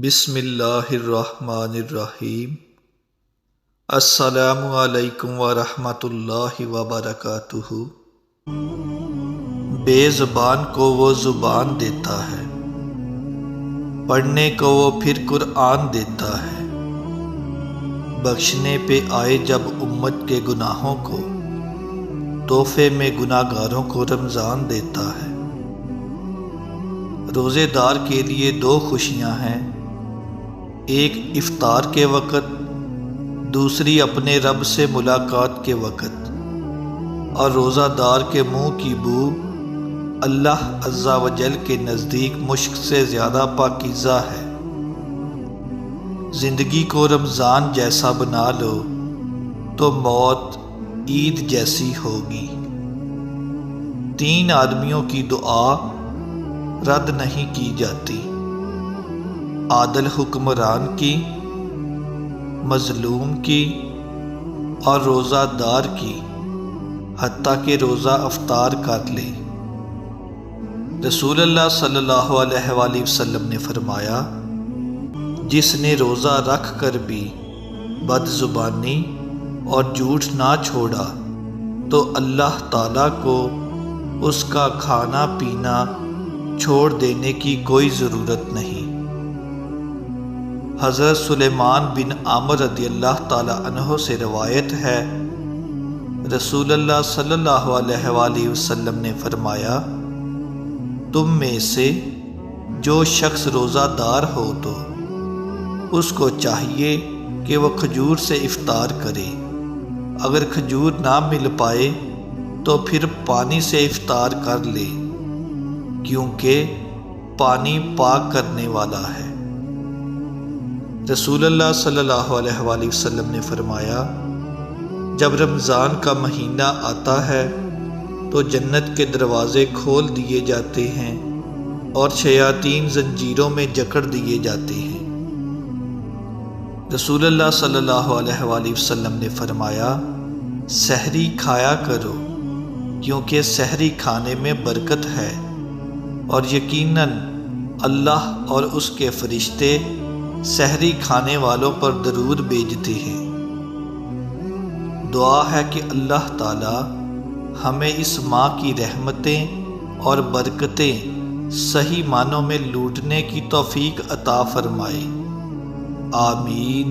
بسم اللہ الرحمن الرحیم۔ السلام علیکم ورحمۃ اللہ وبرکاتہ۔ بے زبان کو وہ زبان دیتا ہے، پڑھنے کو وہ پھر قرآن دیتا ہے، بخشنے پہ آئے جب امت کے گناہوں کو، تحفے میں گناہ گاروں کو رمضان دیتا ہے۔ روزے دار کے لیے دو خوشیاں ہیں، ایک افطار کے وقت، دوسری اپنے رب سے ملاقات کے وقت۔ اور روزہ دار کے منہ کی بو اللہ عز و جل کے نزدیک مشک سے زیادہ پاکیزہ ہے۔ زندگی کو رمضان جیسا بنا لو تو موت عید جیسی ہوگی۔ 3 آدمیوں کی دعا رد نہیں کی جاتی، عادل حکمران کی، مظلوم کی اور روزہ دار کی، حتیٰ کہ روزہ افطار کر لے۔ رسول اللہ صلی اللہ علیہ وآلہ وسلم نے فرمایا، جس نے روزہ رکھ کر بھی بد زبانی اور جھوٹ نہ چھوڑا تو اللہ تعالیٰ کو اس کا کھانا پینا چھوڑ دینے کی کوئی ضرورت نہیں۔ حضرت سلیمان بن عامر رضی اللہ تعالی عنہ سے روایت ہے، رسول اللہ صلی اللہ علیہ وآلہ وسلم نے فرمایا، تم میں سے جو شخص روزہ دار ہو تو اس کو چاہیے کہ وہ کھجور سے افطار کرے، اگر کھجور نہ مل پائے تو پھر پانی سے افطار کر لے، کیونکہ پانی پاک کرنے والا ہے۔ رسول اللہ صلی اللہ علیہ وآلہ وسلم نے فرمایا، جب رمضان کا مہینہ آتا ہے تو جنت کے دروازے کھول دیے جاتے ہیں اور شیاطین زنجیروں میں جکڑ دیے جاتے ہیں۔ رسول اللہ صلی اللہ علیہ وآلہ وسلم نے فرمایا، سحری کھایا کرو، کیونکہ سحری کھانے میں برکت ہے، اور یقیناً اللہ اور اس کے فرشتے سحری کھانے والوں پر درود بھیجتے ہیں۔ دعا ہے کہ اللہ تعالی ہمیں اس ماہ کی رحمتیں اور برکتیں صحیح معنوں میں لوٹنے کی توفیق عطا فرمائے، آمین۔